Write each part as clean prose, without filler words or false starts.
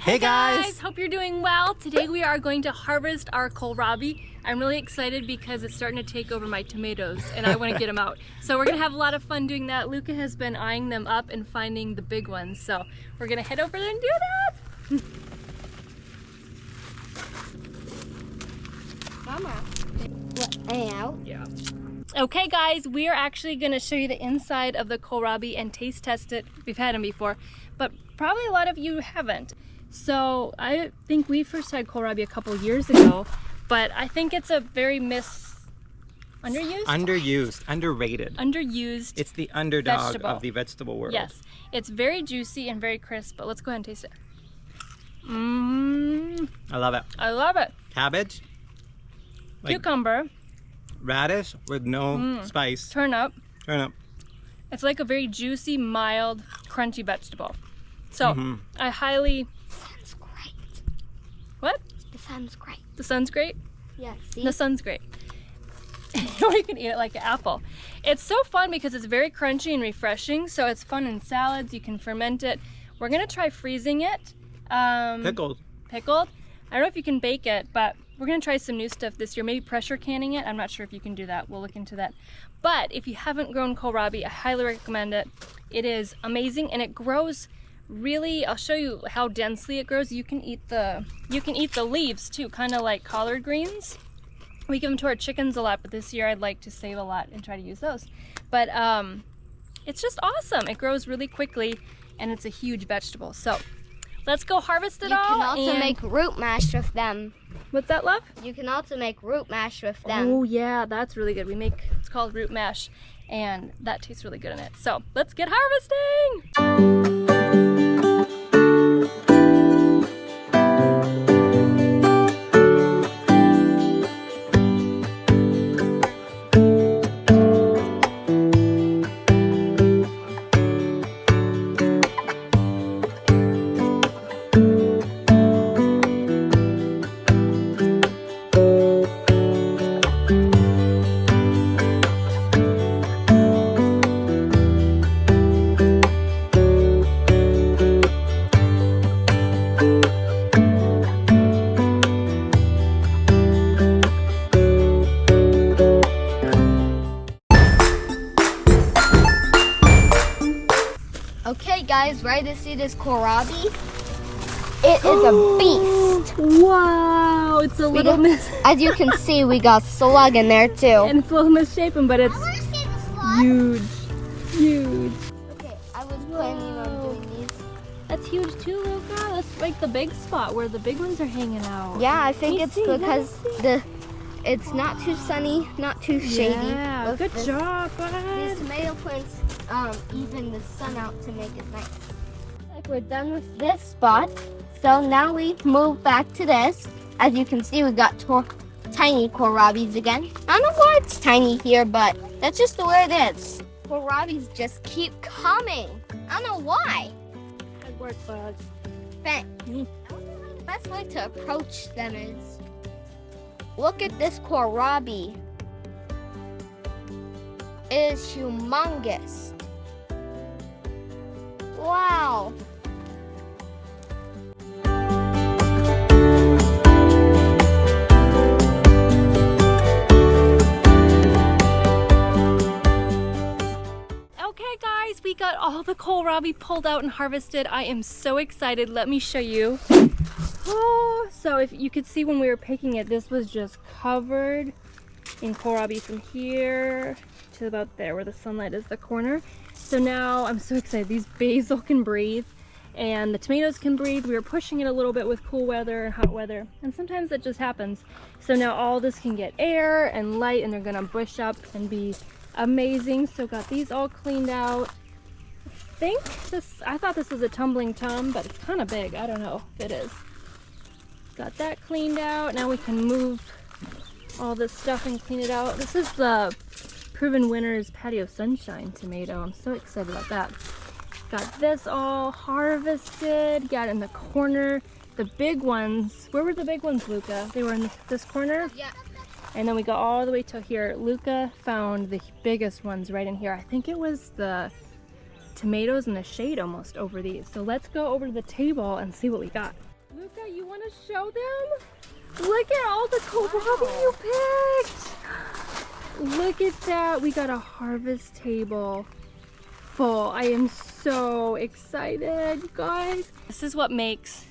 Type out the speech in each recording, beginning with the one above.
Hey guys! Hope you're doing well. Today we are going to harvest our kohlrabi. I'm really excited because it's starting to take over my tomatoes and I want to get them out. So we're going to have a lot of fun doing that. Luca has been eyeing them up and finding the big ones. So we're going to head over there and do that. Mama. What, out? Yeah. Okay guys, we are actually going to show you the inside of the kohlrabi and taste test it. We've had them before, but probably a lot of you haven't. So I think we first had kohlrabi a couple years ago, but I think it's a very underused, underrated. Underused. It's the underdog vegetable. Of the vegetable world. Yes, it's very juicy and very crisp, but let's go ahead and taste it. I love it. I love it. Cabbage, Cucumber, radish with no spice. turnip. Turnip. It's like a very juicy, mild, crunchy vegetable. So I highly... Sounds great. What? The sun's great. The sun's great? Yeah, see? The sun's great. Or you can eat it like an apple. It's so fun because it's very crunchy and refreshing, so it's fun in salads. You can ferment it. We're gonna try freezing it. Pickled. Pickled. I don't know if you can bake it, but we're gonna try some new stuff this year. Maybe pressure canning it. I'm not sure if you can do that. We'll look into that. But if you haven't grown kohlrabi, I highly recommend it. It is amazing and it grows really, I'll show you how densely it grows. You can eat the leaves too, kind of like collard greens. We give them to our chickens a lot, but this year I'd like to save a lot and try to use those. But it's just awesome. It grows really quickly and it's a huge vegetable. So let's go harvest it all. You can also make root mash with them. What's that, love? You can also make root mash with them. Oh yeah, that's really good. It's called root mash and that tastes really good in it. So let's get harvesting. Okay guys, ready to see this kohlrabi? It is a beast. Wow, it's a little As you can see, we got Slug in there too. and it's a little misshapen, but it's huge. Huge. Okay, I was planning on doing these. That's huge too, Luca. That's like the big spot where the big ones are hanging out. Yeah, I think Let it's me see, because it's not too sunny, not too shady. Yeah, Look, good job, These bud. tomato plants even the sun out to make it nice. Like we're done with this spot, so now we move back to this. As you can see, we got tiny kohlrabis again. I don't know why it's tiny here, but that's just the way it is. Kohlrabis just keep coming. I don't know why. Good work, bud. But the best way to approach them is look at this kohlrabi. It is humongous. Wow. Okay, guys, we got all the kohlrabi pulled out and harvested. I am so excited. Let me show you. Oh, so if you could see when we were picking it, this was just covered in kohlrabi from here to about there where the sunlight is the corner. So now I'm so excited. These basil can breathe and the tomatoes can breathe. We were pushing it a little bit with cool weather and hot weather, and sometimes that just happens. So now all this can get air and light and they're gonna bush up and be amazing. So got these all cleaned out. I thought this was a tumbling tom, but it's kind of big. I don't know if it is. Got that cleaned out. Now we can move all this stuff and clean it out. This is the Proven Winners Patio Sunshine tomato. I'm so excited about that. Got this all harvested. Got in the corner. The big ones, where were the big ones, Luca? They were in this corner? Yeah. And then we got all the way till here. Luca found the biggest ones right in here. I think it was the tomatoes in the shade almost over these. So let's go over to the table and see what we got. Luca, you want to show them? Look at all the kohlrabi you picked. Look at that. We got a harvest table full. I am so excited, guys. This is what makes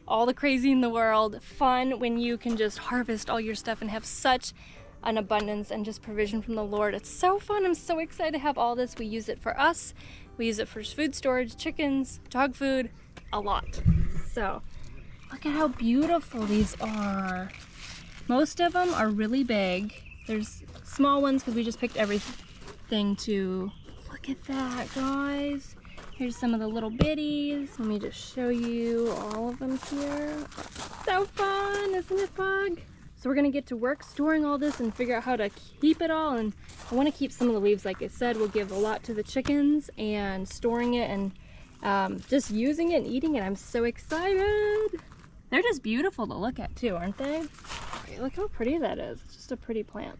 all the crazy in the world fun, when you can just harvest all your stuff and have such an abundance and just provision from the Lord. It's so fun. I'm so excited to have all this. We use it for us. We use it for food storage, chickens, dog food, a lot. So look at how beautiful these are. Most of them are really big. There's small ones because we just picked everything to. Look at that, guys. Here's some of the little bitties. Let me just show you all of them here. So fun, isn't it, Bug? So we're gonna get to work storing all this and figure out how to keep it all. And I wanna keep some of the leaves, like I said. We'll give a lot to the chickens, and storing it and just using it and eating it. I'm so excited. They're just beautiful to look at too, aren't they? Look how pretty that is. It's just a pretty plant.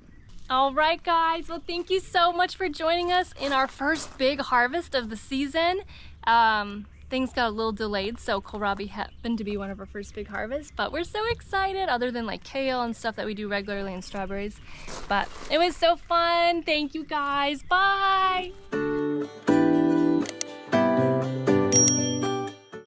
All right, guys. Well, thank you so much for joining us in our first big harvest of the season. Things got a little delayed, so kohlrabi happened to be one of our first big harvests, but we're so excited, other than like kale and stuff that we do regularly and strawberries. But it was so fun. Thank you, guys. Bye.